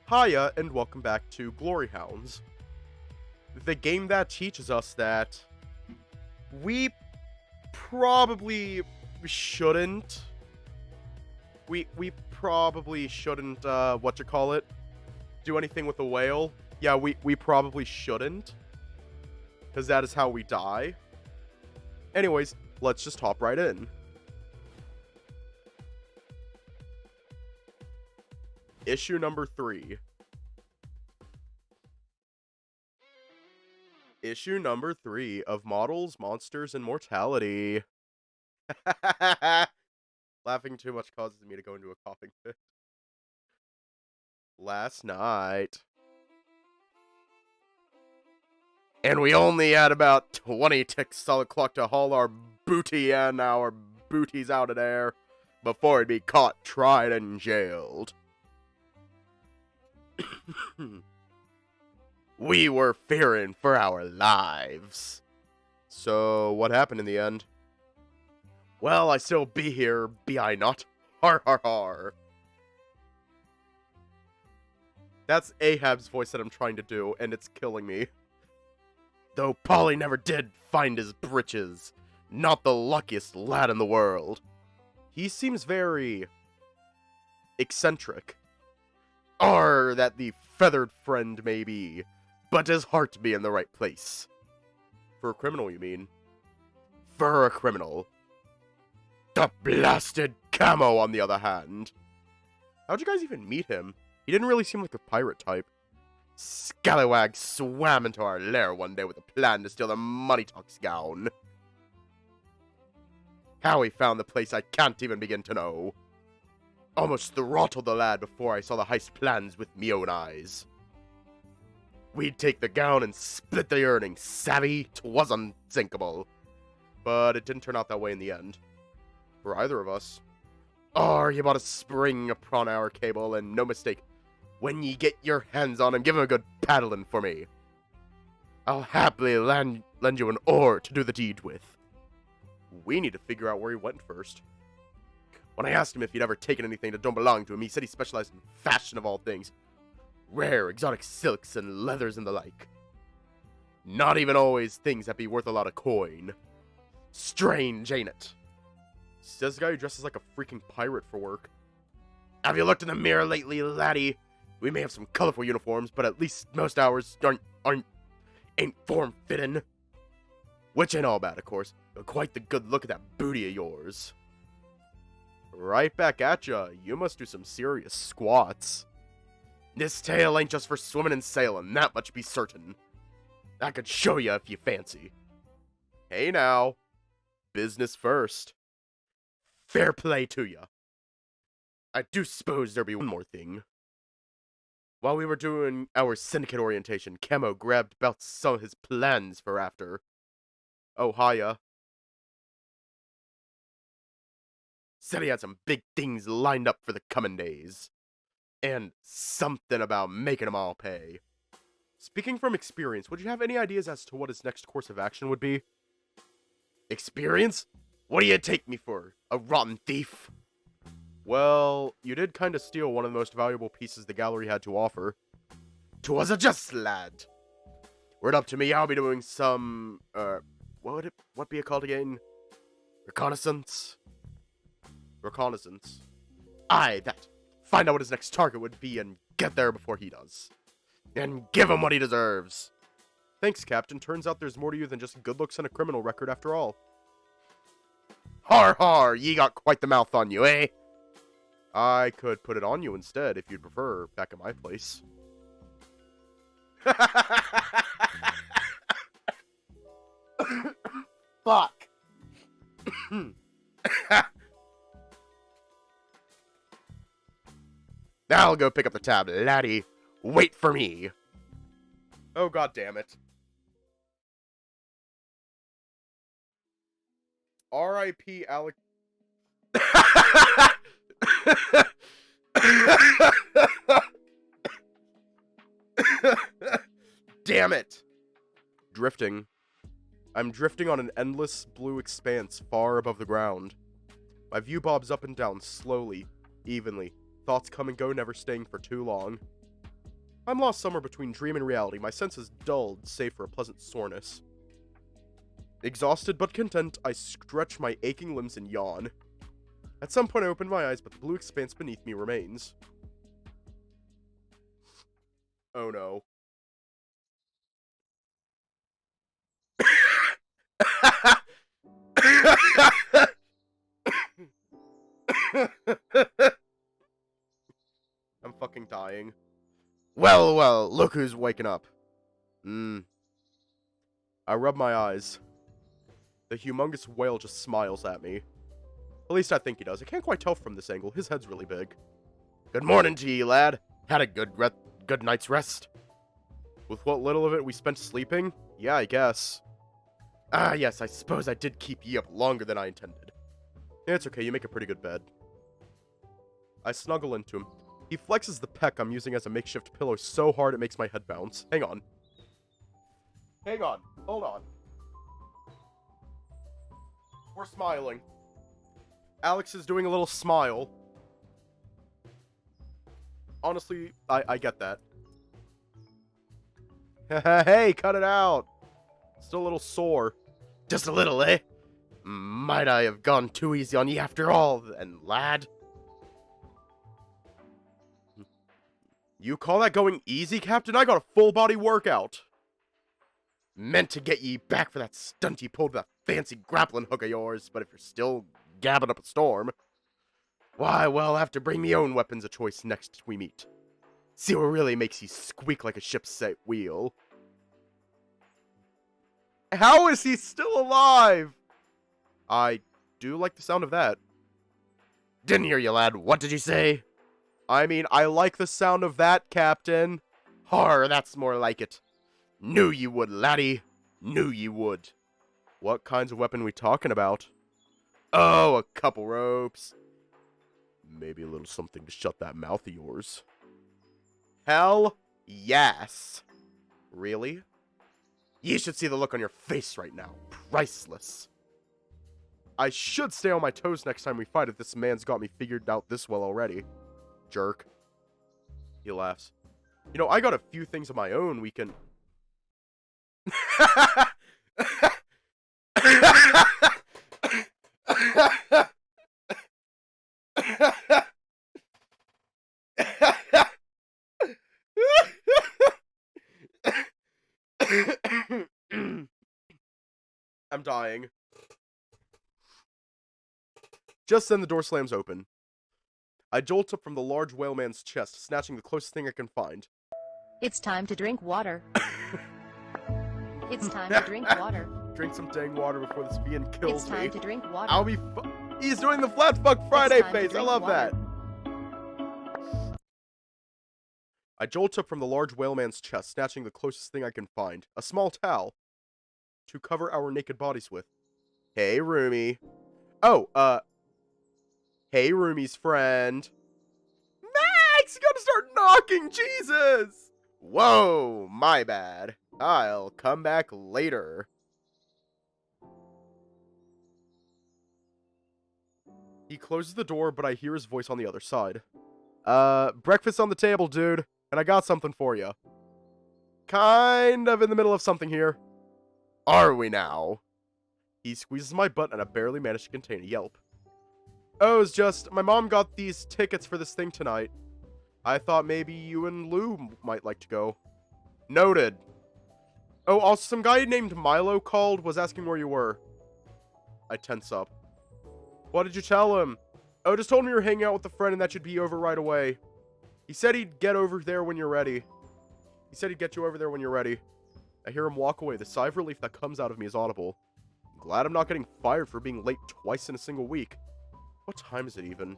Hiya, and welcome back to Glory Hounds, the game that teaches us that we probably shouldn't. We probably shouldn't, do anything with a whale. Yeah, we probably shouldn't, because that is how we die. Anyways, let's just hop right in. Issue number 3. Issue number 3 of Models, Monsters, and Mortality. Laughing too much causes me to go into a coughing fit. Last night. And we only had about 20 ticks solid clock to haul our booty and our booties out of there before it'd be caught, tried, and jailed. We were fearing for our lives. So, what happened in the end? Well, I still be here, be I not? Har har har. That's Ahab's voice that I'm trying to do, and it's killing me. Though Polly never did find his britches. Not the luckiest lad in the world. He seems very eccentric. Or that the feathered friend may be, but his heart be in the right place. For a criminal, you mean? For a criminal. The blasted Camo, on the other hand. How'd you guys even meet him? He didn't really seem like a pirate type. Scallywag swam into our lair one day with a plan to steal the Money Talks gown. How he found the place I can't even begin to know. Almost throttled the lad before I saw the heist plans with me own eyes. We'd take the gown and split the earnings, savvy? 'Twas unsinkable. But it didn't turn out that way in the end. For either of us. Or you bought a spring upon our cable, and no mistake, when ye get your hands on him, give him a good paddling for me. I'll happily lend you an oar to do the deed with. We need to figure out where he went first. When I asked him if he'd ever taken anything that don't belong to him, he said he specialized in fashion of all things. Rare, exotic silks and leathers and the like. Not even always things that be worth a lot of coin. Strange, ain't it? Says the guy who dresses like a freaking pirate for work. Have you looked in the mirror lately, laddie? We may have some colorful uniforms, but at least most ours ain't form-fitting. Which ain't all bad, of course, but quite the good look at that booty of yours. Right back at ya. You must do some serious squats. This tail ain't just for swimming and sailing, that much be certain. I could show ya if you fancy. Hey now. Business first. Fair play to ya. I do suppose there be one more thing. While we were doing our syndicate orientation, Camo grabbed about some of his plans for after. Oh, hiya. Said he had some big things lined up for the coming days. And something about making them all pay. Speaking from experience, would you have any ideas as to what his next course of action would be? Experience? What do you take me for? A rotten thief? Well, you did kind of steal one of the most valuable pieces the gallery had to offer. 'Twas a just lad. Were it up to me, I'll be doing some, what be it called again? Reconnaissance? Reconnaissance. Aye, that. Find out what his next target would be and get there before he does. And give him what he deserves. Thanks, Captain. Turns out there's more to you than just good looks and a criminal record after all. Har har, ye got quite the mouth on you, eh? I could put it on you instead, if you'd prefer, back at my place. Fuck. Now I'll go pick up the tab, laddie. Wait for me. Oh, god damn it. R.I.P. Alec. Damn it. Drifting. I'm drifting on an endless blue expanse far above the ground. My view bobs up and down slowly, evenly. Thoughts come and go, never staying for too long. I'm lost somewhere between dream and reality, my senses dulled, save for a pleasant soreness. Exhausted but content, I stretch my aching limbs and yawn. At some point I open my eyes, but the blue expanse beneath me remains. Oh no. I'm fucking dying. Well, well, look who's waking up. I rub my eyes. The humongous whale just smiles at me. At least I think he does. I can't quite tell from this angle. His head's really big. Good morning to you, lad. Had a good night's rest. With what little of it we spent sleeping? Yeah, I guess. Ah, yes, I suppose I did keep ye up longer than I intended. Yeah, it's okay, you make a pretty good bed. I snuggle into him. He flexes the peck I'm using as a makeshift pillow so hard it makes my head bounce. Hang on. Hang on. Hold on. We're smiling. Alex is doing a little smile. Honestly, I get that. Hey, cut it out. Still a little sore. Just a little, eh? Might I have gone too easy on ye after all, then, lad? You call that going easy, Captain? I got a full-body workout. Meant to get ye back for that stunt ye pulled with that fancy grappling hook of yours, but if you're still gabbing up a storm, why, well, I'll have to bring me own weapons of choice next we meet. See what really makes ye squeak like a ship's set wheel. How is he still alive? I do like the sound of that. Didn't hear you, lad. What did you say? I mean, I like the sound of that, Captain. Har, that's more like it. Knew you would, laddie. Knew you would. What kinds of weapon we talking about? Oh, a couple ropes. Maybe a little something to shut that mouth of yours. Hell yes. Really? You should see the look on your face right now. Priceless. I should stay on my toes next time we fight if this man's got me figured out this well already. Jerk. He laughs. You know, I got a few things of my own we can... I'm dying. Just then the door slams open. I jolt up from the large whale man's chest, snatching the closest thing I can find. It's time to drink water. It's time to drink water. Drink some dang water before this fiend kills It's me. time to drink water. I'll be He's doing the flat fuck Friday face. I love water. that. I jolt up from the large whale man's chest, snatching the closest thing I can find. A small towel. To cover our naked bodies with. Hey, roomie. Oh, hey, roomie's friend. Max, you gotta start knocking, Jesus! Whoa, my bad. I'll come back later. He closes the door, but I hear his voice on the other side. Breakfast on the table, dude. And I got something for you. Kind of in the middle of something here. Are we now? He squeezes my butt and I barely manage to contain a yelp. Oh, it's just, my mom got these tickets for this thing tonight. I thought maybe you and Lou might like to go. Noted. Oh, also some guy named Milo called, was asking where you were. I tense up. What did you tell him? Oh, just told me you were hanging out with a friend and that you'd be over right away. He said he'd get over there when you're ready. He said he'd get you over there when you're ready. I hear him walk away. The sigh of relief that comes out of me is audible. I'm glad I'm not getting fired for being late twice in a single week. What time is it even?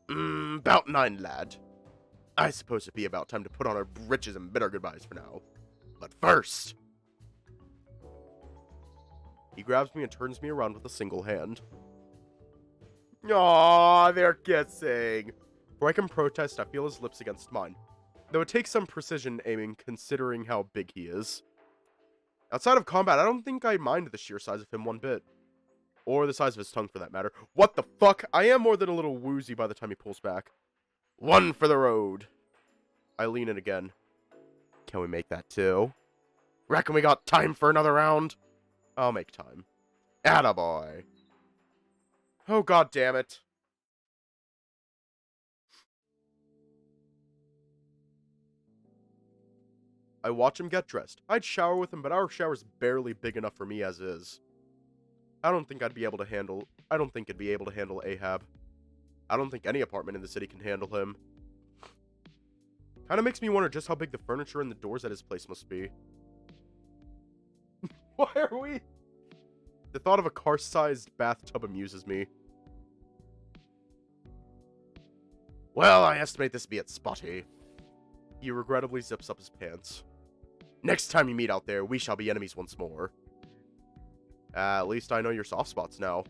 About 9, lad. I suppose it'd be about time to put on our breeches and bid our goodbyes for now. But first... He grabs me and turns me around with a single hand. Aww, they're kissing. Before I can protest, I feel his lips against mine. Though it takes some precision aiming, considering how big he is. Outside of combat, I don't think I mind the sheer size of him one bit. Or the size of his tongue, for that matter. What the fuck? I am more than a little woozy by the time he pulls back. One for the road. I lean in again. Can we make that too? Reckon we got time for another round? I'll make time. Attaboy. Oh, god damn it. I watch him get dressed. I'd shower with him, but our shower's barely big enough for me as is. I don't think it'd be able to handle Ahab. I don't think any apartment in the city can handle him. Kinda makes me wonder just how big the furniture and the doors at his place must be. Why are we? The thought of a car-sized bathtub amuses me. Well, I estimate this to be it, Spotty. He regrettably zips up his pants. Next time you meet out there, we shall be enemies once more. At least I know your soft spots now.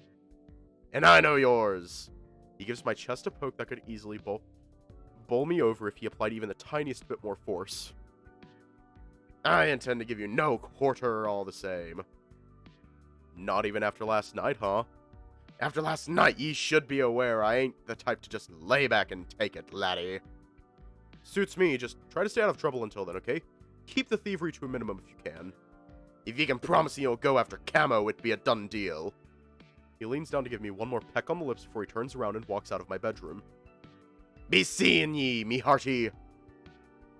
And I know yours. He gives my chest a poke that could easily bowl me over if he applied even the tiniest bit more force. I intend to give you no quarter all the same. Not even after last night, huh? After last night, ye should be aware I ain't the type to just lay back and take it, laddie. Suits me, just try to stay out of trouble until then, okay? Keep the thievery to a minimum if you can. If you can promise me you'll go after Camo, it'd be a done deal. He leans down to give me one more peck on the lips before he turns around and walks out of my bedroom. Be seeing ye, me hearty.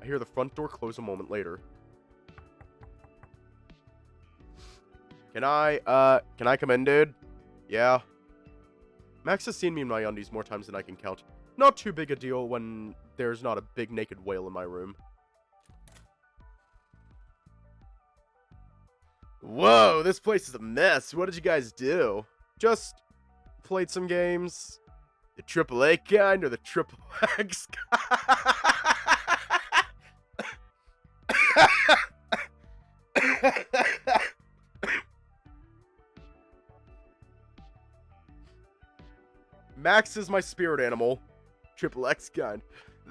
I hear the front door close a moment later. Can I come in, dude? Yeah. Max has seen me in my undies more times than I can count. Not too big a deal when there's not a big naked whale in my room. Whoa, this place is a mess. What did you guys do? Just played some games. The AAA kind or the Triple X Max is my spirit animal. Triple X kind.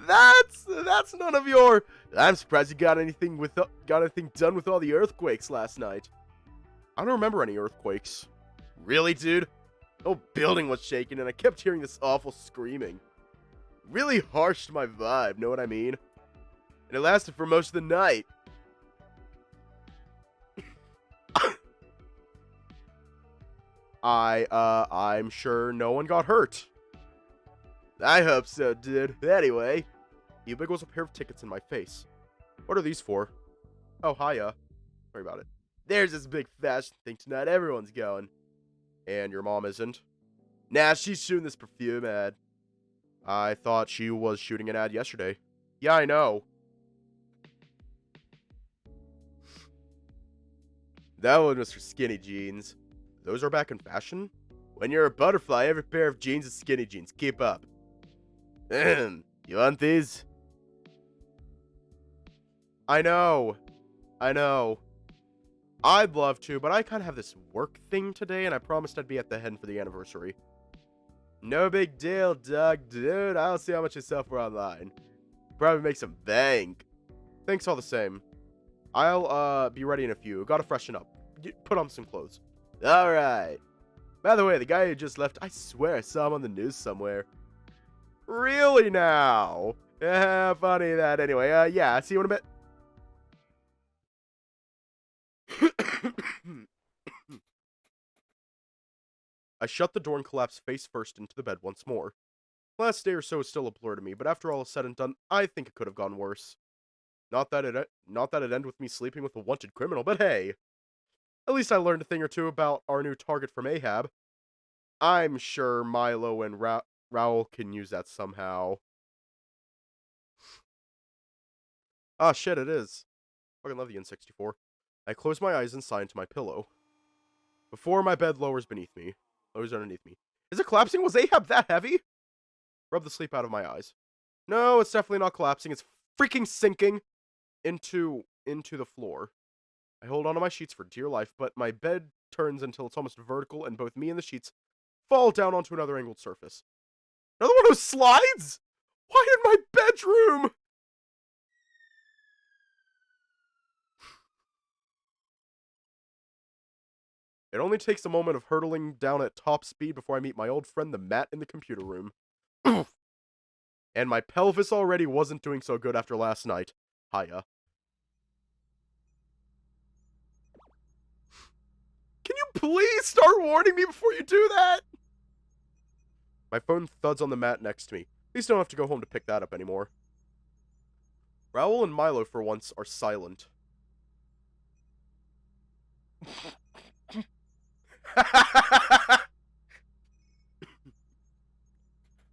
That's none of your. I'm surprised you got anything done with all the earthquakes last night. I don't remember any earthquakes. Really, dude? The whole building was shaking and I kept hearing this awful screaming. Really harsh to my vibe, know what I mean? And it lasted for most of the night. I'm sure no one got hurt. I hope so, dude. Anyway, he wiggles a pair of tickets in my face. What are these for? Oh, hiya. Sorry about it. There's this big fashion thing tonight. Everyone's going. And your mom isn't? Nah, she's shooting this perfume ad. I thought she was shooting an ad yesterday. Yeah, I know. That one was for skinny jeans. Those are back in fashion? When you're a butterfly, every pair of jeans is skinny jeans. Keep up. You want these? I know. I'd love to, but I kind of have this work thing today, and I promised I'd be at the hen for the anniversary. No big deal, Doug. Dude, I'll see how much you sell for online. Probably make some bank. Thanks all the same. I'll, be ready in a few. Gotta freshen up. Put on some clothes. Alright. By the way, the guy who just left, I swear I saw him on the news somewhere. Really now? Yeah, funny that. Anyway, yeah, see you in a bit. I shut the door and collapse face first into the bed once more. Last day or so is still a blur to me, but after all is said and done, I think it could have gone worse. Not that it ended with me sleeping with a wanted criminal, but hey. At least I learned a thing or two about our new target from Ahab. I'm sure Milo and Raoul can use that somehow. Ah, shit, it is. Fucking love the N64. I close my eyes and sigh into my pillow. Before my bed lowers underneath me. Is it collapsing? Was Ahab that heavy? Rub the sleep out of my eyes. No, it's definitely not collapsing. It's freaking sinking into the floor. I hold onto my sheets for dear life, but my bed turns until it's almost vertical, and both me and the sheets fall down onto another angled surface. Another one of those slides? Why in my bedroom? It only takes a moment of hurtling down at top speed before I meet my old friend the Matt in the computer room. And my pelvis already wasn't doing so good after last night. Hiya. Can you please start warning me before you do that? My phone thuds on the mat next to me. At least I don't have to go home to pick that up anymore. Raoul and Milo, for once, are silent.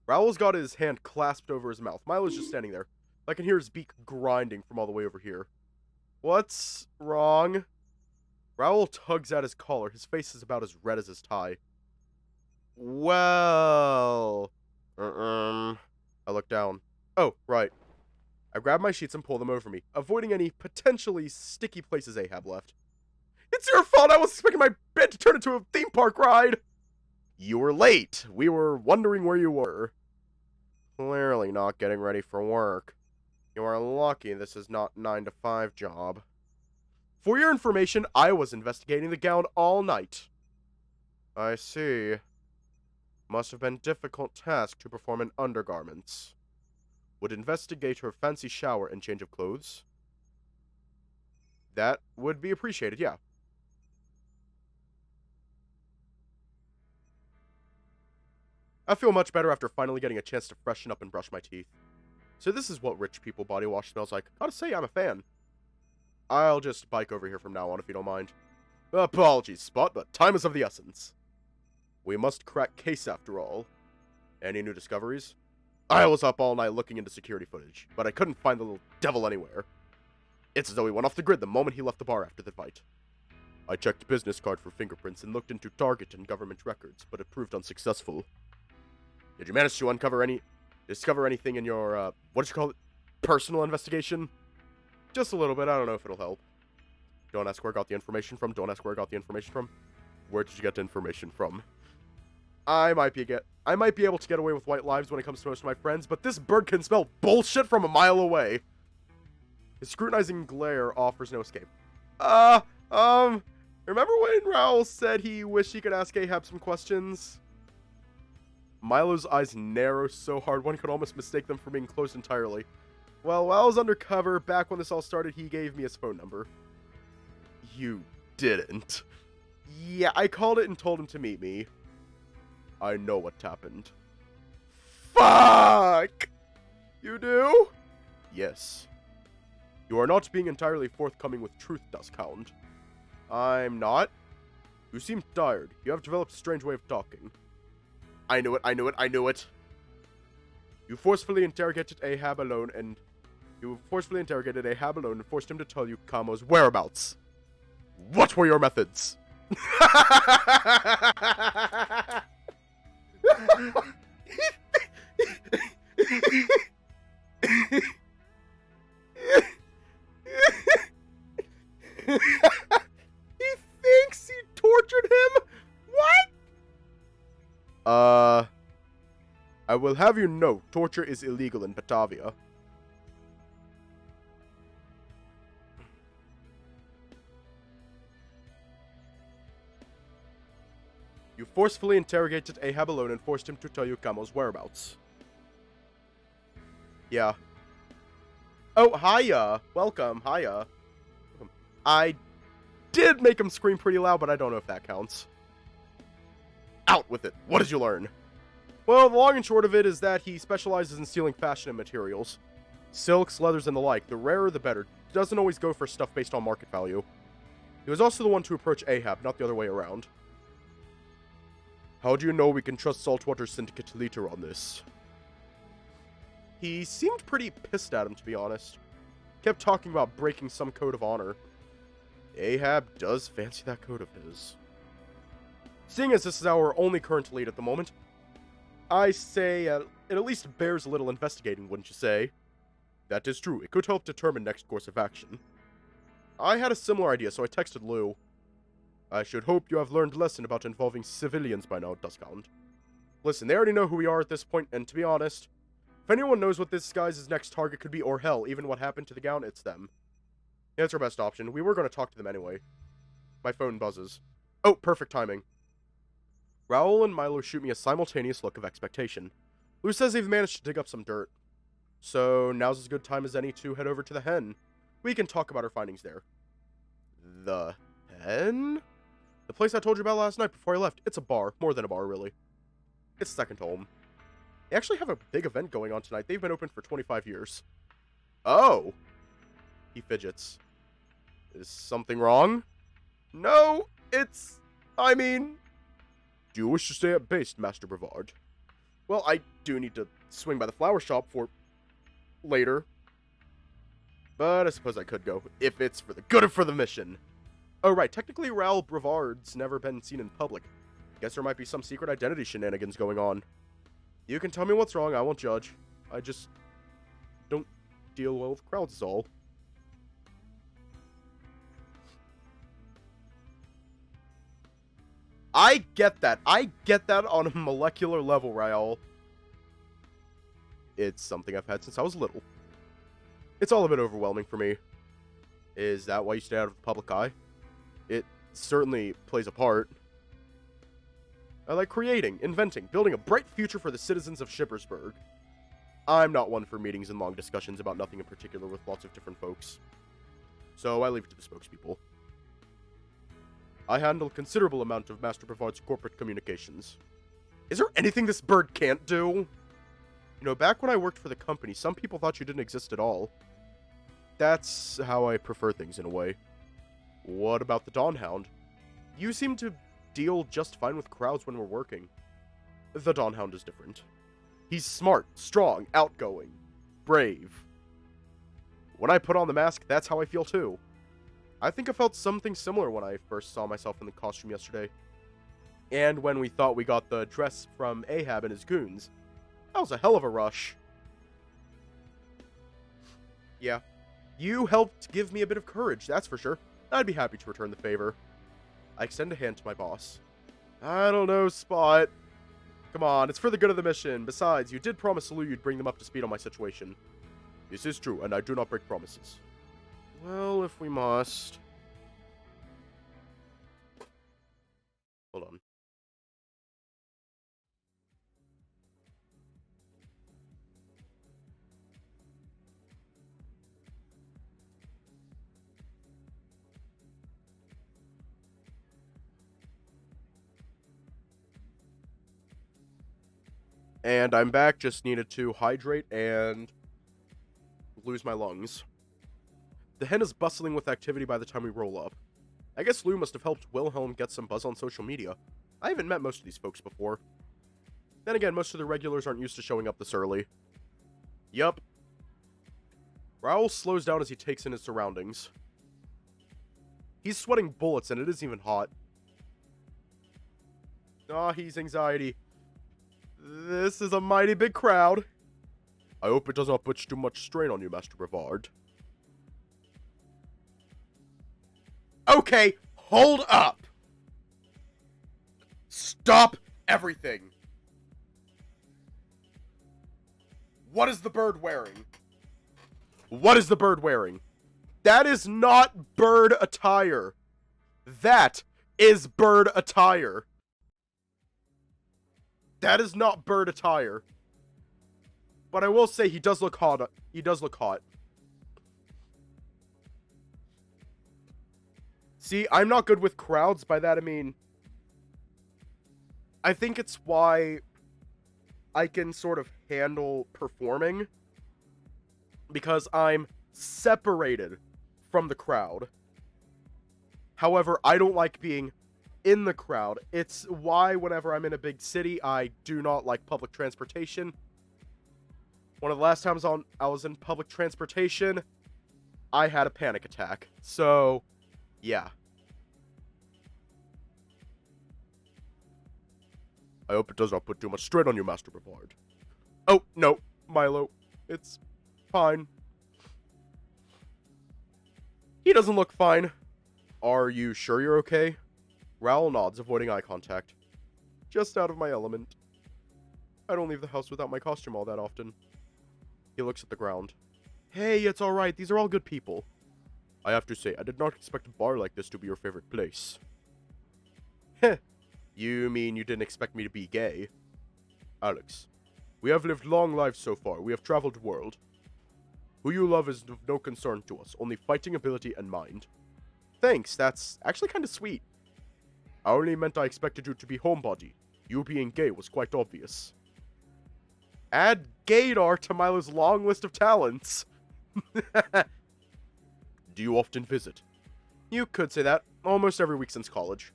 Raoul's got his hand clasped over his mouth. Milo's just standing there. I can hear his beak grinding from all the way over here. What's wrong? Raoul tugs at his collar. His face is about as red as his tie. Well... I look down. Oh, right. I grab my sheets and pull them over me, avoiding any potentially sticky places Ahab left. It's your fault! I was expecting my bed to turn into a theme park ride! You were late. We were wondering where you were. Clearly not getting ready for work. You are lucky this is not 9 to 5 job. For your information, I was investigating the gown all night. I see. Must have been a difficult task to perform in undergarments. Would investigator fancy shower and change of clothes? That would be appreciated, yeah. I feel much better after finally getting a chance to freshen up and brush my teeth. So this is what rich people body wash smells like. Gotta say, I'm a fan. I'll just bike over here from now on if you don't mind. Apologies, Spot, but time is of the essence. We must crack case after all. Any new discoveries? I was up all night looking into security footage, but I couldn't find the little devil anywhere. It's as though he went off the grid the moment he left the bar after the fight. I checked business card for fingerprints and looked into Target and government records, but it proved unsuccessful. Did you manage to discover anything in your, what did you call it? Personal investigation? Just a little bit, I don't know if it'll help. Don't ask where I got the information from, don't ask where I got the information from. Where did you get the information from? I might be able to get away with white lives when it comes to most of my friends, but this bird can smell bullshit from a mile away. His scrutinizing glare offers no escape. Remember when Raoul said he wished he could ask Ahab some questions? Milo's eyes narrow so hard one could almost mistake them for being closed entirely. Well, while I was undercover, back when this all started, he gave me his phone number. You didn't. Yeah, I called it and told him to meet me. I know what happened. Fuck! You do? Yes. You are not being entirely forthcoming with truth, Duskhound. I'm not. You seem tired. You have developed a strange way of talking. I knew it. You forcefully interrogated Ahab alone and forced him to tell you Kamo's whereabouts. What were your methods? He thinks he tortured him? What? I will have you know, torture is illegal in Batavia. You forcefully interrogated Ahab alone and forced him to tell you Kamo's whereabouts. Yeah. Oh, hiya. Welcome, hiya. I did make him scream pretty loud, but I don't know if that counts. Out with it. What did you learn? Well, the long and short of it is that he specializes in stealing fashion and materials. Silks, leathers, and the like. The rarer the better. Doesn't always go for stuff based on market value. He was also the one to approach Ahab, not the other way around. How do you know we can trust Saltwater Syndicate leader on this? He seemed pretty pissed at him, to be honest. Kept talking about breaking some code of honor. Ahab does fancy that code of his. Seeing as this is our only current lead at the moment, I say it at least bears a little investigating, wouldn't you say? That is true. It could help determine next course of action. I had a similar idea, so I texted Lou. I should hope you have learned a lesson about involving civilians by now, Duskhound. Listen, they already know who we are at this point, and to be honest, if anyone knows what this guy's next target could be, or hell, even what happened to the gown, it's them. Yeah, it's our best option. We were going to talk to them anyway. My phone buzzes. Oh, perfect timing. Raoul and Milo shoot me a simultaneous look of expectation. Lou says they've managed to dig up some dirt. So now's as good time as any to head over to the hen. We can talk about our findings there. The hen? The place I told you about last night before I left. It's a bar. More than a bar, really. It's second home. They actually have a big event going on tonight. They've been open for 25 years. Oh! He fidgets. Is something wrong? No, it's... I mean... Do you wish to stay at base, Master Brevard? Well, I do need to swing by the flower shop for... later. But I suppose I could go, if it's for the good of for the mission. Oh right, technically Raoul Brevard's never been seen in public. Guess there might be some secret identity shenanigans going on. You can tell me what's wrong, I won't judge. I just... don't deal well with crowds is all. I get that. I get that on a molecular level, Raoul. It's something I've had since I was little. It's all a bit overwhelming for me. Is that why you stay out of the public eye? It certainly plays a part. I like creating, inventing, building a bright future for the citizens of Shippersburg. I'm not one for meetings and long discussions about nothing in particular with lots of different folks. So I leave it to the spokespeople. I handle a considerable amount of Master Brevard's corporate communications. Is there anything this bird can't do? You know, back when I worked for the company, some people thought you didn't exist at all. That's how I prefer things in a way. What about the Dawn Hound? You seem to deal just fine with crowds when we're working. The Dawn Hound is different. He's smart, strong, outgoing, brave. When I put on the mask, that's how I feel too. I think I felt something similar when I first saw myself in the costume yesterday. And when we thought we got the dress from Ahab and his goons. That was a hell of a rush. Yeah. You helped give me a bit of courage, that's for sure. I'd be happy to return the favor. I extend a hand to my boss. I don't know, Spot. Come on, it's for the good of the mission. Besides, you did promise Lou you'd bring them up to speed on my situation. This is true, and I do not break promises. Well, if we must. Hold on. And I'm back, just needed to hydrate and lose my lungs. The hen is bustling with activity by the time we roll up. I guess Lou must have helped Wilhelm get some buzz on social media. I haven't met most of these folks before. Then again, most of the regulars aren't used to showing up this early. Yup. Raoul slows down as he takes in his surroundings. He's sweating bullets and it isn't even hot. Ah, he's anxiety. This is a mighty big crowd. I hope it does not put too much strain on you, Master Brevard. Okay, hold up! Stop everything! What is the bird wearing? What is the bird wearing? That is not bird attire. That is bird attire. That is not bird attire. But I will say he does look hot. He does look hot. See, I'm not good with crowds. By that I mean, I think it's why I can sort of handle performing. Because I'm separated from the crowd. However, I don't like being in the crowd. It's why whenever I'm in a big city, I do not like public transportation. One of the last times I was in public transportation, I had a panic attack. So, yeah. I hope it does not put too much strain on you, Master Brevard. Oh, no, Milo. It's fine. He doesn't look fine. Are you sure you're okay? Raoul nods, avoiding eye contact. Just out of my element. I don't leave the house without my costume all that often. He looks at the ground. Hey, it's alright, these are all good people. I have to say, I did not expect a bar like this to be your favorite place. Heh. You mean you didn't expect me to be gay? Alex, we have lived long lives so far. We have traveled the world. Who you love is of no concern to us, only fighting ability and mind. Thanks, that's actually kind of sweet. I only meant I expected you to be homebody. You being gay was quite obvious. Add gaydar to Milo's long list of talents. Do you often visit? You could say that. Almost every week since college.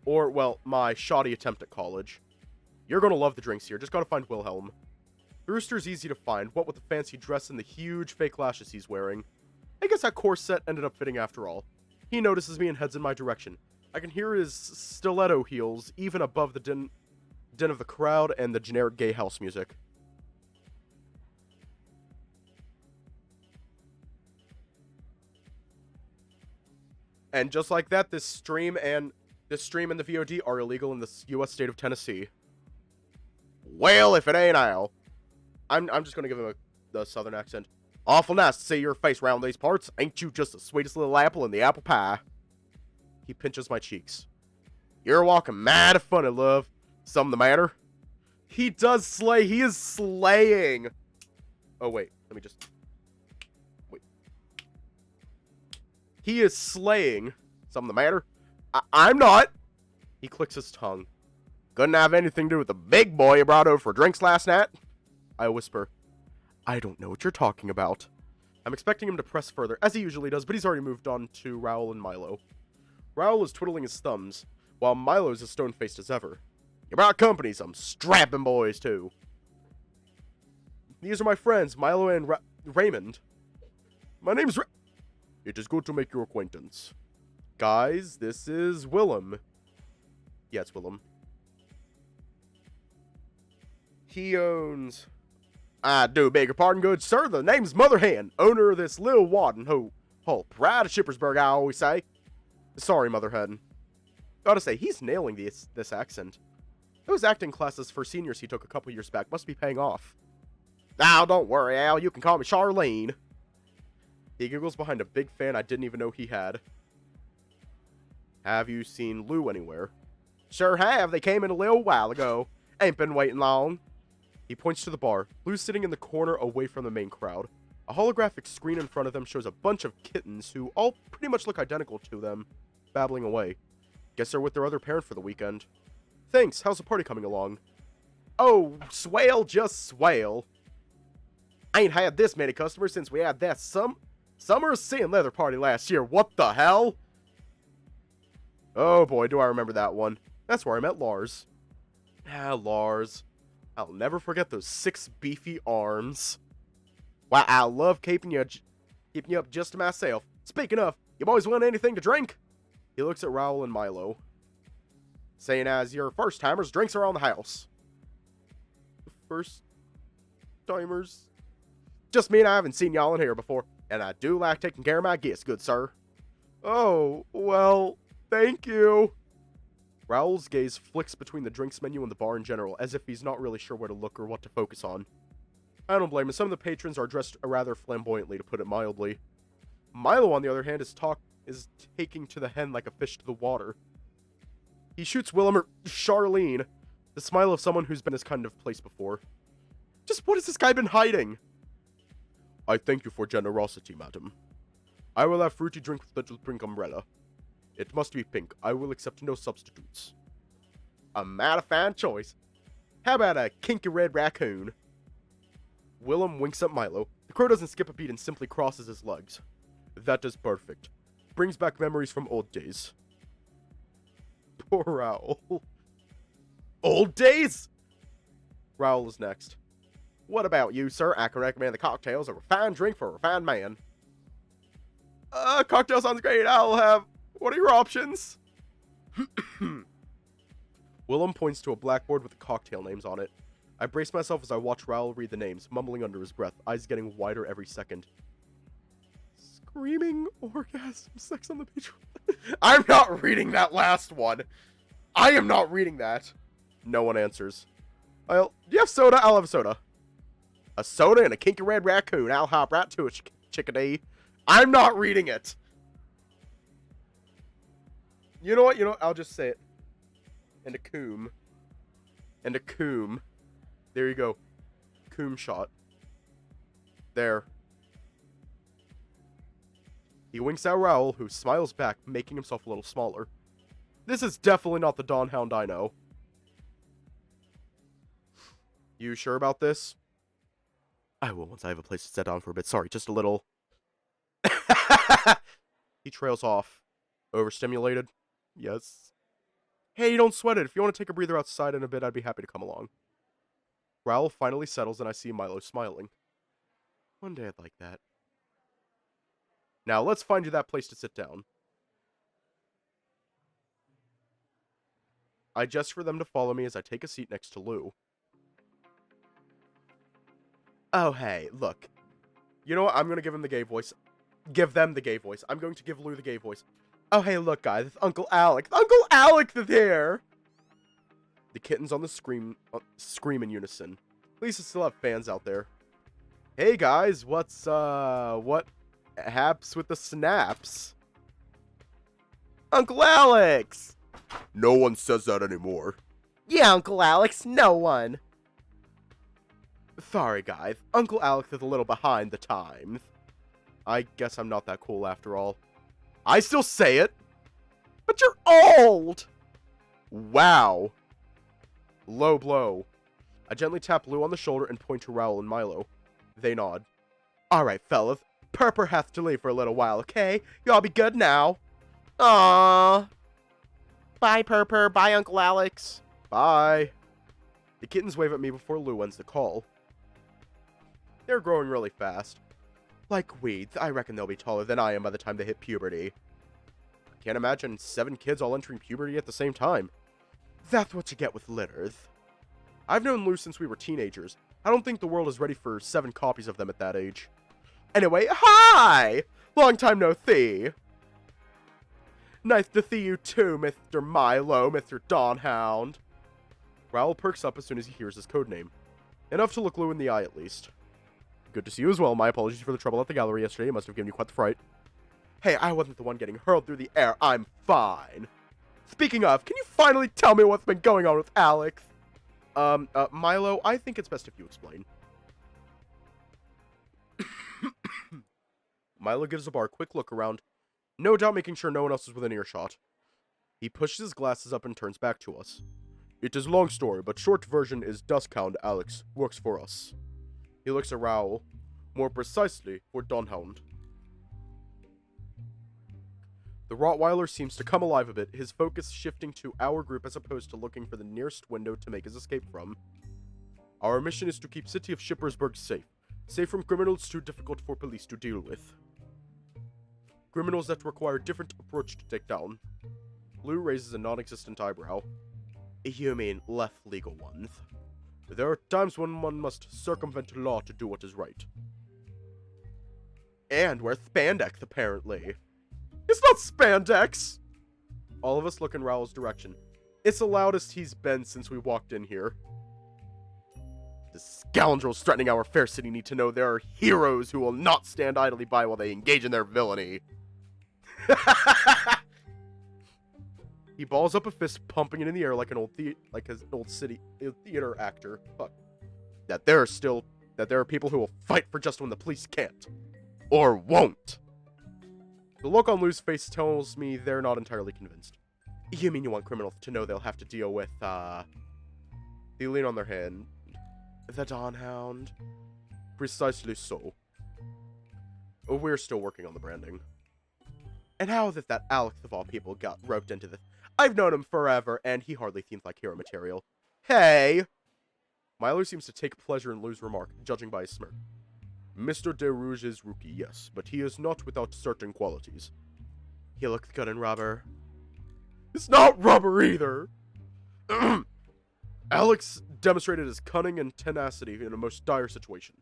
Or, well, my shoddy attempt at college. You're gonna love the drinks here, just gotta find Wilhelm. Brewster's easy to find, what with the fancy dress and the huge fake lashes he's wearing. I guess that corset ended up fitting after all. He notices me and heads in my direction. I can hear his stiletto heels even above the din of the crowd and the generic gay house music. And just like that, this stream and the VOD are illegal in the U.S. state of Tennessee. Well, if it ain't Al. I'm just gonna give him the southern accent. Awful nice to see your face round these parts. Ain't you just the sweetest little apple in the apple pie? He pinches my cheeks. You're walking mighty funny, love. Something the matter? He does slay. He is slaying. Oh, wait. Let me just... Wait. He is slaying. Something the matter? I'm not. He clicks his tongue. Couldn't have anything to do with the big boy you brought over for drinks last night? I whisper. I don't know what you're talking about. I'm expecting him to press further, as he usually does, but he's already moved on to Raoul and Milo. Raoul is twiddling his thumbs, while Milo's as stone-faced as ever. You brought company, some strapping boys, too. These are my friends, Milo and Raymond. My name's It is good to make your acquaintance. Guys, this is Willem. Yeah, it's Willem. He owns... I do beg your pardon, good sir. The name's Mother Hen, owner of this little wadden hole. Pride of Shippersburg, I always say. Sorry, Mother Hen. Gotta say, he's nailing this accent. Those acting classes for seniors he took a couple years back must be paying off. Now, don't worry, Al. You can call me Charlene. He giggles behind a big fan I didn't even know he had. Have you seen Lou anywhere? Sure have. They came in a little while ago. Ain't been waiting long. He points to the bar. Lou's sitting in the corner away from the main crowd. A holographic screen in front of them shows a bunch of kittens who all pretty much look identical to them, babbling away. Guess they're with their other parent for the weekend. Thanks, how's the party coming along? Oh, swale, just swale. I ain't had this many customers since we had that summer sea and leather party last year. What the hell? Oh boy, do I remember that one. That's where I met Lars. Ah, Lars. I'll never forget those 6 beefy arms. Wow, I love keeping you up just to myself. Speaking of, you boys want anything to drink? He looks at Raoul and Milo. Saying as your first timers, drinks are on the house. First timers? Just mean I haven't seen y'all in here before, and I do like taking care of my guests, good sir. Oh, well, thank you. Raoul's gaze flicks between the drinks menu and the bar in general, as if he's not really sure where to look or what to focus on. I don't blame him. Some of the patrons are dressed rather flamboyantly, to put it mildly. Milo, on the other hand, is taking to the hen like a fish to the water. He shoots Willem or Charlene, the smile of someone who's been this kind of place before. Just what has this guy been hiding? I thank you for generosity, madam. I will have fruity drink with little pink umbrella. It must be pink. I will accept no substitutes. A mighty fine choice. How about a kinky red raccoon? Willem winks at Milo. The crow doesn't skip a beat and simply crosses his legs. That is perfect. Brings back memories from old days. Poor Raoul. Old days? Raoul is next. What about you, sir? I can recommend the cocktails. A refined drink for a refined man. Cocktail sounds great. I'll have... What are your options? Willem points to a blackboard with the cocktail names on it. I brace myself as I watch Raoul read the names, mumbling under his breath, eyes getting wider every second. Screaming orgasm, sex on the beach. I'm not reading that last one. I am not reading that. No one answers. Do you have soda? I'll have a soda. A soda and a kinky red raccoon. I'll hop right to it, chickadee. I'm not reading it. You know what? I'll just say it. And a coom. And a coom. There you go. Coom shot. There. He winks at Raoul, who smiles back, making himself a little smaller. This is definitely not the Dawn Hound I know. You sure about this? I will once I have a place to sit down for a bit. Sorry, just a little. He trails off. Overstimulated? Yes. Hey, don't sweat it. If you want to take a breather outside in a bit, I'd be happy to come along. Raoul finally settles, and I see Milo smiling. One day I'd like that. Now, let's find you that place to sit down. I gesture for them to follow me as I take a seat next to Lou. Oh, hey, look. You know what? I'm going to give him the gay voice. Give them the gay voice. I'm going to give Lou the gay voice. Oh, hey, look, guys. It's Uncle Alec. Uncle Alec is here! The kittens on the scream in unison. At least I still have fans out there. Hey, guys. What haps with the snaps? Uncle Alex! No one says that anymore. Yeah, Uncle Alex, no one. Sorry, guys. Uncle Alex is a little behind the times. I guess I'm not that cool after all. I still say it. But you're old! Wow. Low blow. I gently tap Lou on the shoulder and point to Raoul and Milo. They nod. Alright, fellas. Purper has to leave for a little while, okay? Y'all be good now. Aww. Bye, Purper. Bye, Uncle Alex. Bye. The kittens wave at me before Lou ends the call. They're growing really fast. Like weeds, I reckon they'll be taller than I am by the time they hit puberty. Can't imagine 7 kids all entering puberty at the same time. That's what you get with litters. I've known Lou since we were teenagers. I don't think the world is ready for 7 copies of them at that age. Anyway, hi! Long time no see. Nice to see you too, Mr. Milo, Mr. Dawn Hound. Raoul perks up as soon as he hears his codename. Enough to look Lou in the eye, at least. Good to see you as well. My apologies for the trouble at the gallery yesterday. It must have given you quite the fright. Hey, I wasn't the one getting hurled through the air. I'm fine. Speaking of, can you finally tell me what's been going on with Alex? Milo, I think it's best if you explain. Milo gives the bar a quick look around, no doubt making sure no one else is within earshot. He pushes his glasses up and turns back to us. It is a long story, but short version is Duskhound Alex works for us. He looks at Raoul, more precisely for Dawnhound. The Rottweiler seems to come alive a bit, his focus shifting to our group as opposed to looking for the nearest window to make his escape from. Our mission is to keep City of Shippersburg safe from criminals too difficult for police to deal with. Criminals that require a different approach to take down. Lou raises a non-existent eyebrow. You mean less legal ones? There are times when one must circumvent law to do what is right. And wear spandex, apparently. It's not spandex! All of us look in Raoul's direction. It's the loudest he's been since we walked in here. The scoundrels threatening our fair city need to know there are heroes who will not stand idly by while they engage in their villainy. He balls up a fist, pumping it in the air like an old city theater actor. Fuck. That there are people who will fight for just when the police can't. Or won't. The look on Lou's face tells me they're not entirely convinced. You mean you want criminals to know they'll have to deal with, They lean on their hand. The Dawn Hound? Precisely so. We're still working on the branding. And how is it that Alex, of all people, got roped into this? I've known him forever, and he hardly seems like hero material. Hey! Milo seems to take pleasure in Lou's remark, judging by his smirk. Mr. De Rouge is rookie, yes, but he is not without certain qualities. He looks good in rubber. It's not rubber either! Alex demonstrated his cunning and tenacity in a most dire situation.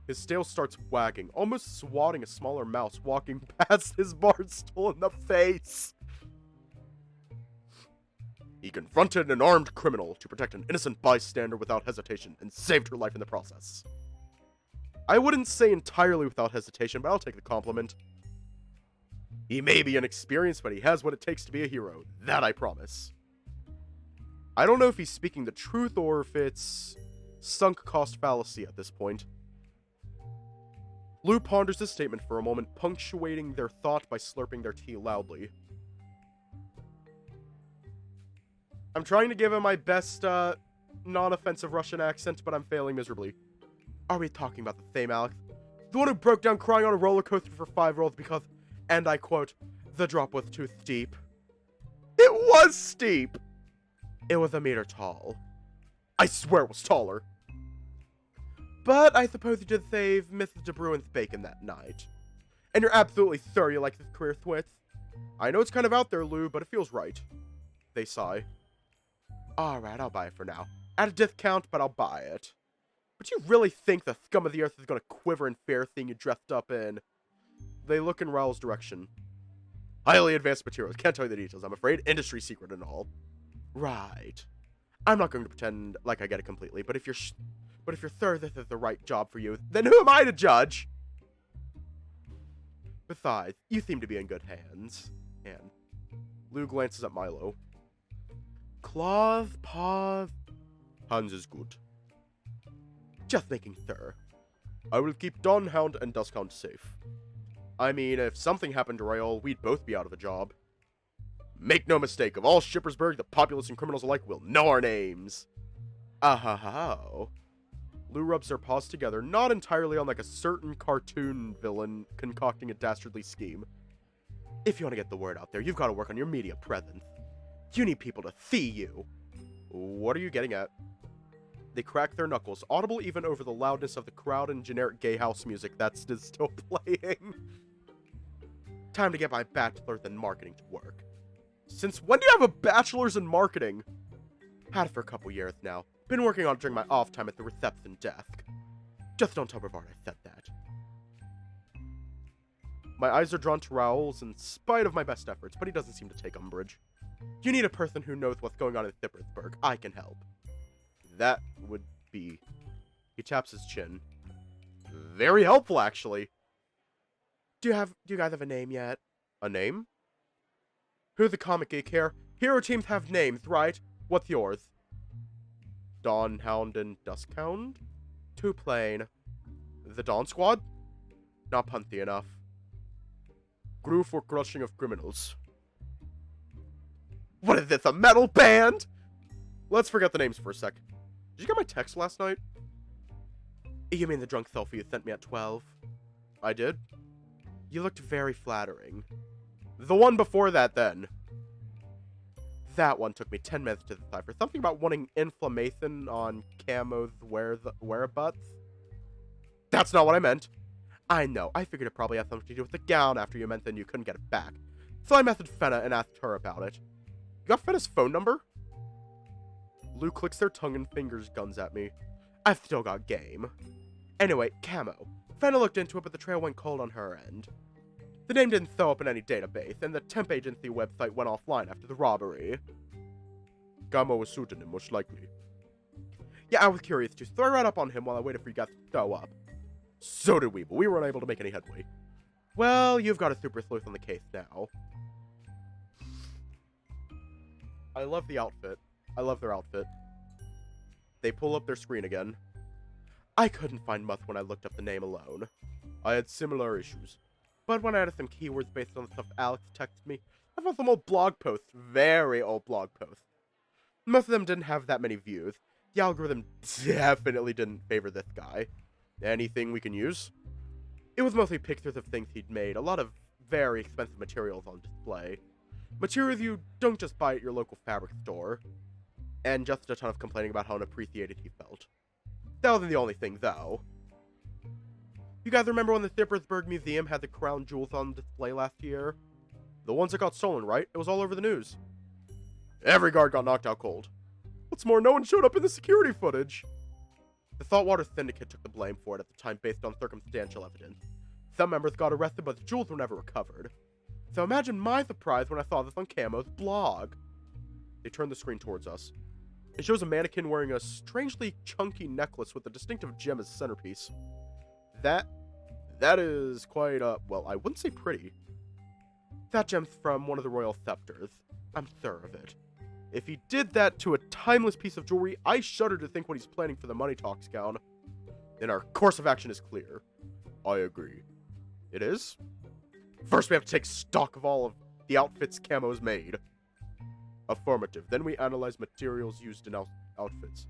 His tail starts wagging, almost swatting a smaller mouse walking past his barred stool in the face. He confronted an armed criminal to protect an innocent bystander without hesitation and saved her life in the process. I wouldn't say entirely without hesitation, but I'll take the compliment. He may be inexperienced, but he has what it takes to be a hero. That I promise. I don't know if he's speaking the truth or if it's sunk cost fallacy at this point. Lou ponders this statement for a moment, punctuating their thought by slurping their tea loudly. I'm trying to give him my best, non-offensive Russian accent, but I'm failing miserably. Are we talking about the same Alex? The one who broke down crying on a roller coaster for 5 rolls because, and I quote, the drop was too steep. It was steep! It was a meter tall. I swear it was taller. But I suppose you did save Mrs. de Bruin's bacon that night. And you're absolutely sure you like this career switch. I know it's kind of out there, Lou, but it feels right. They sigh. Alright, I'll buy it for now. At a discount, but I'll buy it. But you really think the scum of the earth is going to quiver in fear seeing you dressed up in... They look in Raoul's direction. Highly advanced materials. Can't tell you the details, I'm afraid. Industry secret and all. Right. I'm not going to pretend like I get it completely, but if you're sure this is the right job for you, then who am I to judge? Besides, you seem to be in good hands. And Lou glances at Milo. Claws, paws... Hans is good. Just making sure. I will keep Dawn, Hound, and Duskhound safe. I mean, if something happened to Raoul, we'd both be out of a job. Make no mistake, of all Shippersburg, the populace and criminals alike will know our names. Ah-ha-ha. Lou rubs their paws together, not entirely unlike a certain cartoon villain concocting a dastardly scheme. If you want to get the word out there, you've got to work on your media presence. You need people to see you. What are you getting at? They crack their knuckles, audible even over the loudness of the crowd and generic gay house music that's still playing. Time to get my bachelor's in marketing to work. Since when do you have a bachelor's in marketing? Had it for a couple years now. Been working on it during my off time at the reception desk. Just don't tell Brevard I said that. My eyes are drawn to Raoul's in spite of my best efforts, but he doesn't seem to take umbrage. You need a person who knows what's going on in Shippersburg. I can help. That would be... He taps his chin. Very helpful, actually. Do you guys have a name yet? A name? Who's the comic geek here? Hero teams have names, right? What's yours? Dawn, Hound, and Duskhound? Too plain. The Dawn Squad? Not punthy enough. Crew for crushing of criminals. What is this, a metal band? Let's forget the names for a sec. Did you get my text last night? You mean the drunk selfie you sent me at 12? I did? You looked very flattering. The one before that, then. That one took me 10 minutes to decipher. Something about wanting inflammation on Camo's whereabouts? That's not what I meant. I know. I figured it probably had something to do with the gown after you mentioned you couldn't get it back. So I messaged Fenna and asked her about it. You got Fenna's phone number? Lou clicks their tongue and fingers guns at me. I've still got game. Anyway, Camo. Fenna looked into it, but the trail went cold on her end. The name didn't show up in any database, and the temp agency website went offline after the robbery. Camo was suited him, most likely. Yeah, I was curious too, so I read up on him while I waited for you guys to show up. So did we, but we weren't able to make any headway. Well, you've got a super sleuth on the case now. I love the outfit. I love their outfit. They pull up their screen again. I couldn't find much when I looked up the name alone. I had similar issues. But when I added some keywords based on the stuff Alex texted me, I found some old blog posts. Very old blog posts. Most of them didn't have that many views. The algorithm definitely didn't favor this guy. Anything we can use? It was mostly pictures of things he'd made, a lot of very expensive materials on display. Materials you don't just buy at your local fabric store. And just a ton of complaining about how unappreciated he felt. That wasn't the only thing, though. You guys remember when the Shippersburg Museum had the crown jewels on display last year? The ones that got stolen, right? It was all over the news. Every guard got knocked out cold. What's more, no one showed up in the security footage. The Saltwater Syndicate took the blame for it at the time based on circumstantial evidence. Some members got arrested, but the jewels were never recovered. So imagine my surprise when I saw this on Camo's blog. They turned the screen towards us. It shows a mannequin wearing a strangely chunky necklace with a distinctive gem as centerpiece. That is quite, well, I wouldn't say pretty. That gem's from one of the royal scepters. I'm sure of it. If he did that to a timeless piece of jewelry, I shudder to think what he's planning for the Money Talks gown. Then our course of action is clear. I agree. It is? First, we have to take stock of all of the outfits Camo's made. Affirmative. Then we analyze materials used in outfits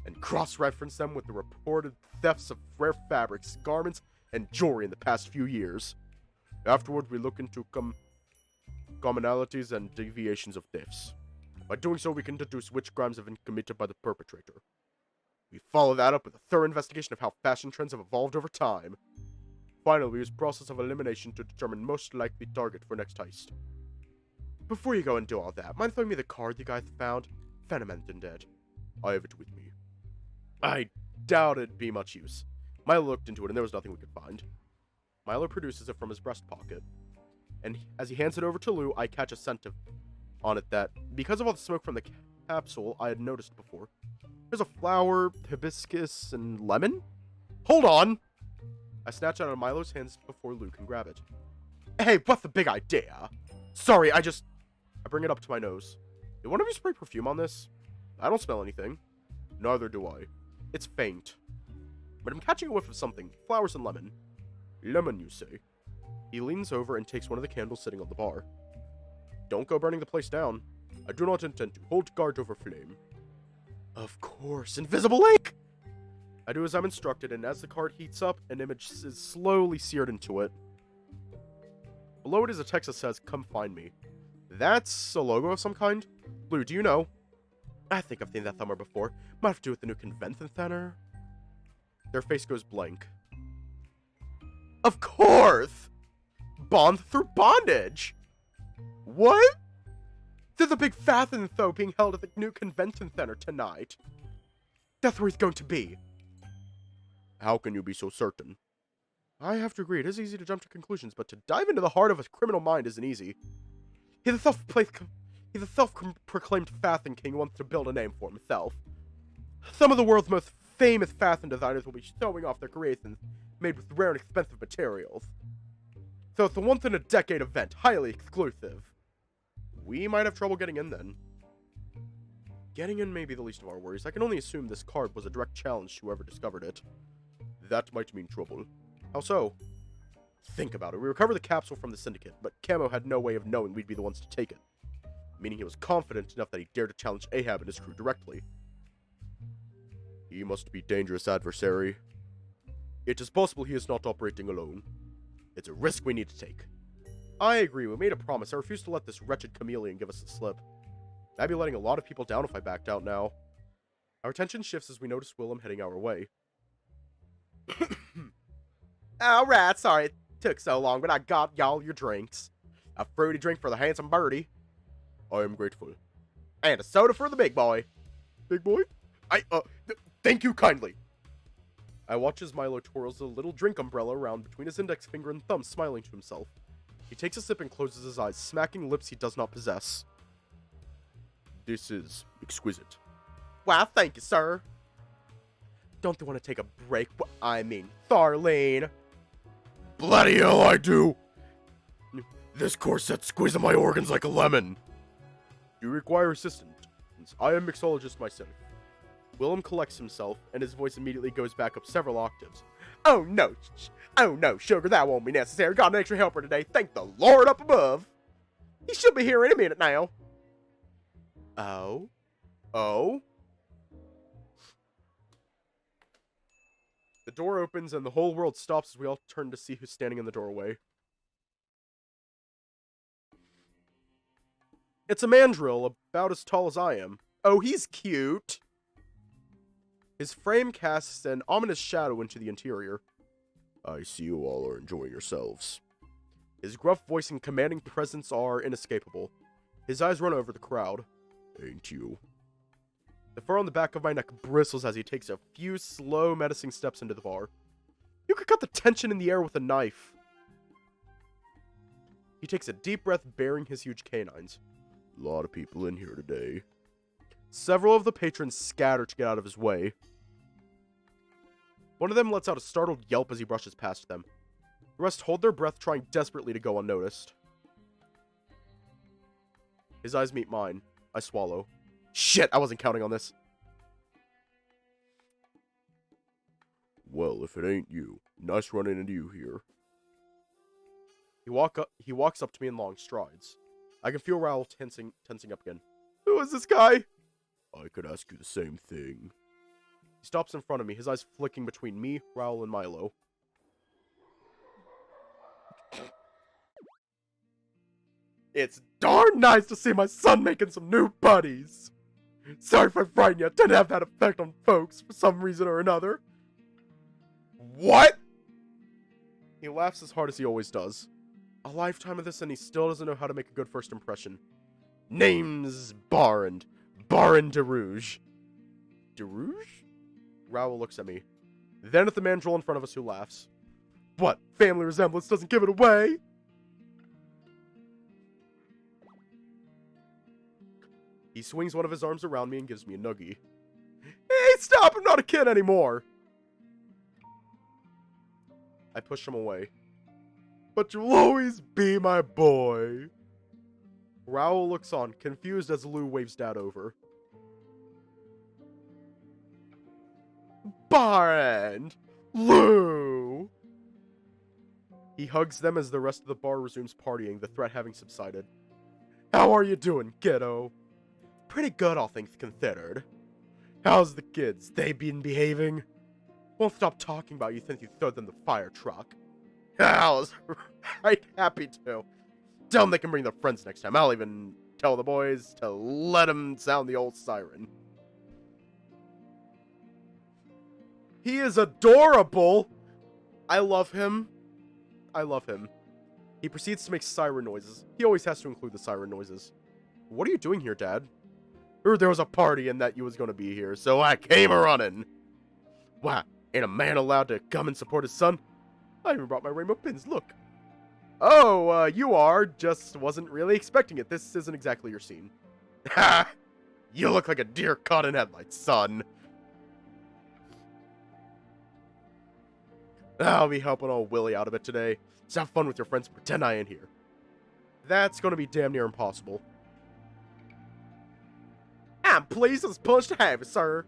and cross-reference them with the reported thefts of rare fabrics, garments, and jewelry in the past few years. Afterward, we look into commonalities and deviations of thefts. By doing so, we can deduce which crimes have been committed by the perpetrator. We follow that up with a thorough investigation of how fashion trends have evolved over time. Finally, we use process of elimination to determine most likely target for next heist. Before you go and do all that, mind throwing me the card you guys found? Phenomenal dead. I have it with me. I doubt it'd be much use. Milo looked into it and there was nothing we could find. Milo produces it from his breast pocket. And as he hands it over to Lou, I catch a scent on it that, because of all the smoke from the capsule, I had noticed before. There's a flower, hibiscus, and lemon? Hold on! I snatch it out of Milo's hands before Lou can grab it. Hey, what's the big idea? Sorry, I bring it up to my nose. Did one of you spray perfume on this? I don't smell anything. Neither do I. It's faint. But I'm catching a whiff of something. Flowers and lemon. Lemon, you say? He leans over and takes one of the candles sitting on the bar. Don't go burning the place down. I do not intend to. Hold guard over flame. Of course, invisible ink! I do as I'm instructed, and as the card heats up, an image is slowly seared into it. Below it is a text that says, "Come find me." That's a logo of some kind? Blue, do you know? I think I've seen that somewhere before. Might have to do with the new convention center. Their face goes blank. Of course! Bond through bondage! What? There's a big fashion show being held at the new convention center tonight. That's where he's going to be. How can you be so certain? I have to agree, it is easy to jump to conclusions, but to dive into the heart of a criminal mind isn't easy. He's a self-proclaimed fashion king who wants to build a name for himself. Some of the world's most famous fashion designers will be showing off their creations made with rare and expensive materials. So it's a once-in-a-decade event, highly exclusive. We might have trouble getting in then. Getting in may be the least of our worries. I can only assume this card was a direct challenge to whoever discovered it. That might mean trouble. How so? Think about it. We recovered the capsule from the Syndicate, but Camo had no way of knowing we'd be the ones to take it. Meaning he was confident enough that he dared to challenge Ahab and his crew directly. He must be a dangerous adversary. It is possible he is not operating alone. It's a risk we need to take. I agree, we made a promise. I refuse to let this wretched chameleon give us the slip. I'd be letting a lot of people down if I backed out now. Our attention shifts as we notice Willem heading our way. Alright, sorry it took so long, but I got y'all your drinks. A fruity drink for the handsome birdie. I am grateful. And a soda for the big boy. Big boy? Thank you kindly. I watch as Milo twirls a little drink umbrella around between his index finger and thumb, smiling to himself. He takes a sip and closes his eyes, smacking lips he does not possess. This is exquisite. Well, thank you, sir. Don't you want to take a break? I mean, Tharlene. Bloody hell I do! This corset's squeezing my organs like a lemon. You require assistance. I am mixologist myself. Willem collects himself, and his voice immediately goes back up several octaves. Oh no, sugar, that won't be necessary. Got an extra helper today, thank the Lord up above. He should be here any minute now. Oh? The door opens and the whole world stops as we all turn to see who's standing in the doorway. It's a mandrill, about as tall as I am. Oh, he's cute! His frame casts an ominous shadow into the interior. I see you all are enjoying yourselves. His gruff voice and commanding presence are inescapable. His eyes run over the crowd. Ain't you? The fur on the back of my neck bristles as he takes a few slow, menacing steps into the bar. You could cut the tension in the air with a knife. He takes a deep breath, baring his huge canines. A lot of people in here today. Several of the patrons scatter to get out of his way. One of them lets out a startled yelp as he brushes past them. The rest hold their breath, trying desperately to go unnoticed. His eyes meet mine. I swallow. Shit, I wasn't counting on this. Well, if it ain't you, Nice running into you here. He walks up to me in long strides. I can feel Raoul tensing up again. Who is this guy? I could ask you the same thing. He stops in front of me, his eyes flicking between me, Raoul, and Milo. It's darn nice to see my son making some new buddies. Sorry if I frightened you. Didn't have that effect on folks for some reason or another. What? He laughs as hard as he always does. A lifetime of this and he still doesn't know how to make a good first impression. Name's Barend. Barend de Rouge. De Rouge? Raoul looks at me. Then at the mandrill in front of us who laughs. What? Family resemblance doesn't give it away? He swings one of his arms around me and gives me a nuggie. Hey, stop! I'm not a kid anymore! I push him away. But you'll always be my boy. Raoul looks on, confused as Lou waves Dad over. Barend! Lou! He hugs them as the rest of the bar resumes partying, the threat having subsided. How are you doing, kiddo? Pretty good, all things considered. How's the kids? They been behaving? Won't stop talking about you since you threw them the fire truck. I was right happy to. Tell them they can bring their friends next time. I'll even tell the boys to let them sound the old siren. He is adorable! I love him. I love him. He proceeds to make siren noises. He always has to include the siren noises. What are you doing here, Dad? Heard there was a party and that you was gonna be here, so I came a-running. Why, ain't a man allowed to come and support his son? I even brought my rainbow pins, look. Oh, you are. Just wasn't really expecting it. This isn't exactly your scene. Ha! You look like a deer caught in headlights, son. I'll be helping old Willie out of it today. So have fun with your friends and pretend I ain't here. That's gonna be damn near impossible. I'm pleased as punch to have it, sir.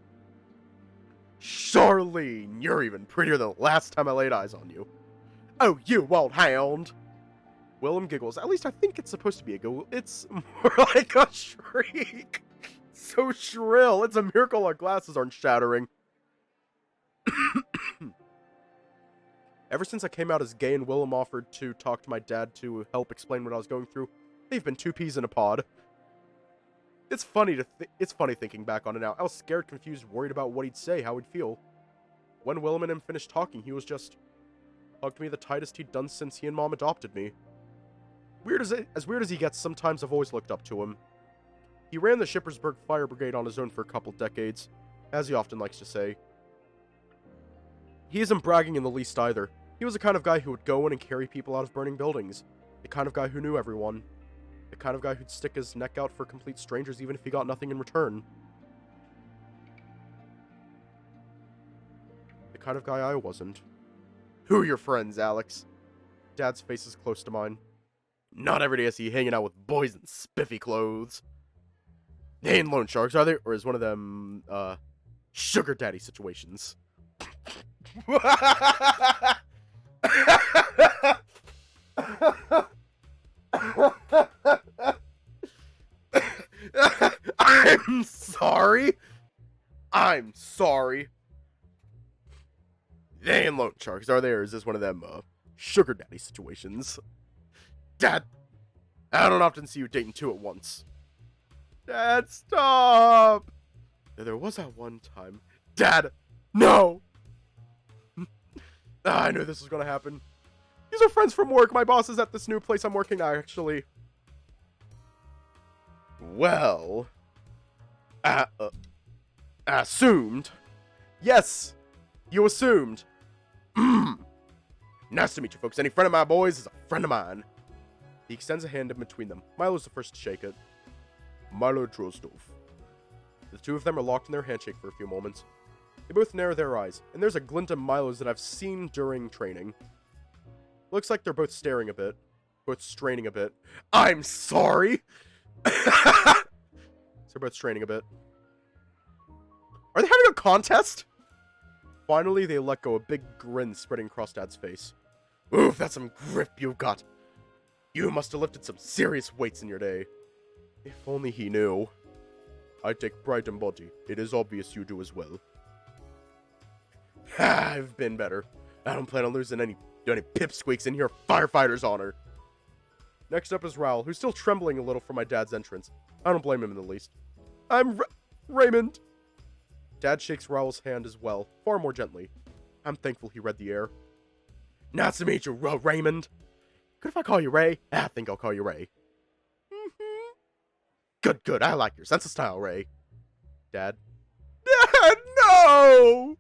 Charlene, you're even prettier than the last time I laid eyes on you. Oh, you old hound. Willem giggles. At least I think it's supposed to be a giggle. It's more like a shriek. So shrill. It's a miracle our glasses aren't shattering. Ever since I came out as gay and Willem offered to talk to my dad to help explain what I was going through, they've been two peas in a pod. It's funny thinking back on it now. I was scared, confused, worried about what he'd say, how he'd feel. When Willem and him finished talking, he was just hugged me the tightest he'd done since he and Mom adopted me. As weird as he gets, sometimes I've always looked up to him. He ran the Shippersburg Fire Brigade on his own for a couple decades, as he often likes to say. He isn't bragging in the least either. He was the kind of guy who would go in and carry people out of burning buildings. The kind of guy who knew everyone. The kind of guy who'd stick his neck out for complete strangers even if he got nothing in return. The kind of guy I wasn't. Who are your friends, Alex? Dad's face is close to mine. Not every day I see you hanging out with boys in spiffy clothes. They ain't loan sharks, are they? Or is one of them, sugar daddy situations? I'm sorry. I'm sorry. They ain't loan sharks, are they? Or is this one of them, sugar daddy situations? Dad, I don't often see you dating two at once. Dad, stop! There was that one time. Dad, no! I knew this was gonna happen. These are friends from work. My boss is at this new place I'm working at, actually. Well, assumed. Yes, you assumed. Nice to meet you, folks. Any friend of my boys is a friend of mine. He extends a hand in between them. Milo's the first to shake it. Milo Drozdov. The two of them are locked in their handshake for a few moments. They both narrow their eyes, and there's a glint in Milo's that I've seen during training. Looks like they're both staring a bit. Both straining a bit. I'm sorry! So they're both straining a bit. Are they having a contest? Finally, they let go, a big grin spreading across Dad's face. Oof, that's some grip you've got. You must have lifted some serious weights in your day. If only he knew. I take pride in body. It is obvious you do as well. I've been better. I don't plan on losing any pipsqueaks in here. Firefighter's honor. Next up is Raoul, who's still trembling a little from my dad's entrance. I don't blame him in the least. I'm Raymond. Dad shakes Raoul's hand as well, far more gently. I'm thankful he read the air. Nice to meet you, Raymond. Good if I call you Ray? I think I'll call you Ray. Good. I like your sense of style, Ray. Dad? Dad, no!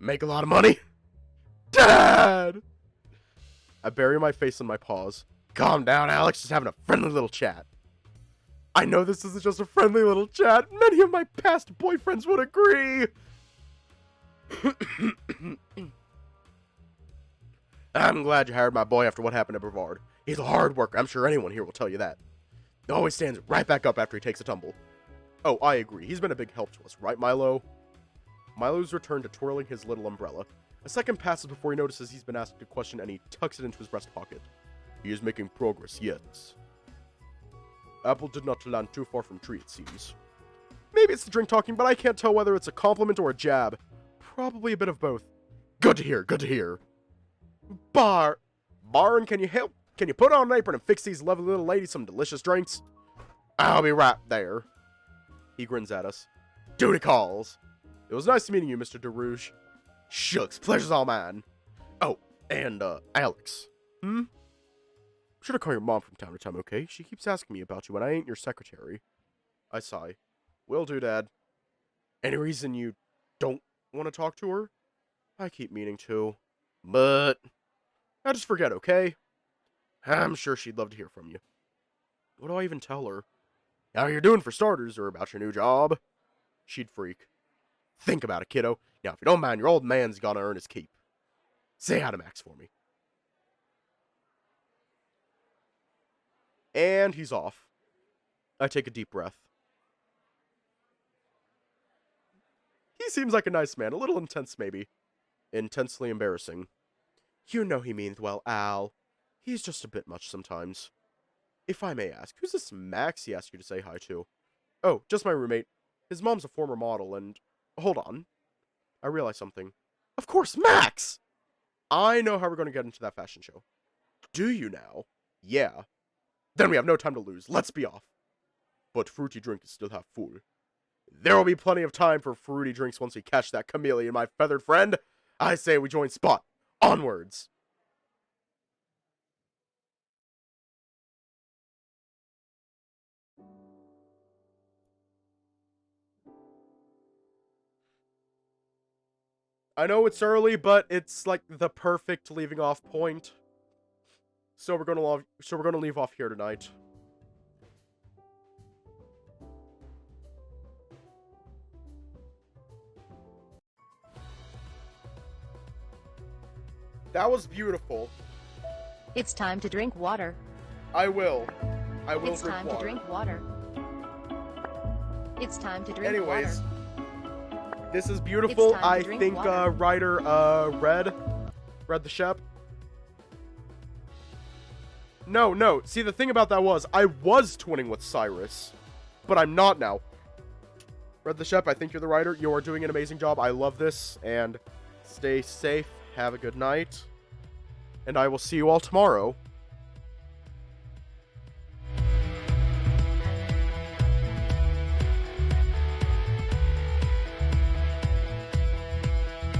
Make a lot of money? Dad! I bury my face in my paws. Calm down, Alex. Just having a friendly little chat. I know this isn't just a friendly little chat. Many of my past boyfriends would agree. I'm glad you hired my boy after what happened to Brevard. He's a hard worker. I'm sure anyone here will tell you that. He always stands right back up after he takes a tumble. Oh, I agree. He's been a big help to us, right, Milo? Milo's returned to twirling his little umbrella. A second passes before he notices he's been asked a question and he tucks it into his breast pocket. He is making progress, yes. Apple did not land too far from tree, it seems. Maybe it's the drink talking, but I can't tell whether it's a compliment or a jab. Probably a bit of both. Good to hear. Baron, can you put on an apron and fix these lovely little ladies some delicious drinks? I'll be right there. He grins at us. Duty calls. It was nice meeting you, Mr. DeRouge. Shucks, pleasure's all mine. Oh, and, Alex. Should I call your mom from time to time, okay? She keeps asking me about you when I ain't your secretary. I sigh. Will do, Dad. Any reason you don't want to talk to her? I keep meaning to. But I just forget, okay? I'm sure she'd love to hear from you. What do I even tell her? How you're doing for starters, or about your new job? She'd freak. Think about it, kiddo. Now, if you don't mind, your old man's gonna earn his keep. Say hi to Max for me. And he's off. I take a deep breath. He seems like a nice man, a little intense maybe. Intensely embarrassing. You know he means well, Al. He's just a bit much sometimes. If I may ask, who's this Max he asked you to say hi to? Oh, just my roommate. His mom's a former model and... Hold on. I realize something. Of course, Max! I know how we're going to get into that fashion show. Do you now? Yeah. Then we have no time to lose. Let's be off. But fruity drink is still half full. There will be plenty of time for fruity drinks once we catch that chameleon, my feathered friend. I say we join Spot. Onwards. I know it's early, but it's like the perfect leaving off point. So we're gonna leave off here tonight. That was beautiful. It's time to drink water. I will It's drink time water. to drink water. It's time to drink Anyways, water. this is beautiful. It's time to I drink think water. writer read the shep. No. See, the thing about that was I was twinning with Cyrus, but I'm not now. Read the shep. I think you're the writer. You are doing an amazing job. I love this, and stay safe. Have a good night, and I will see you all tomorrow.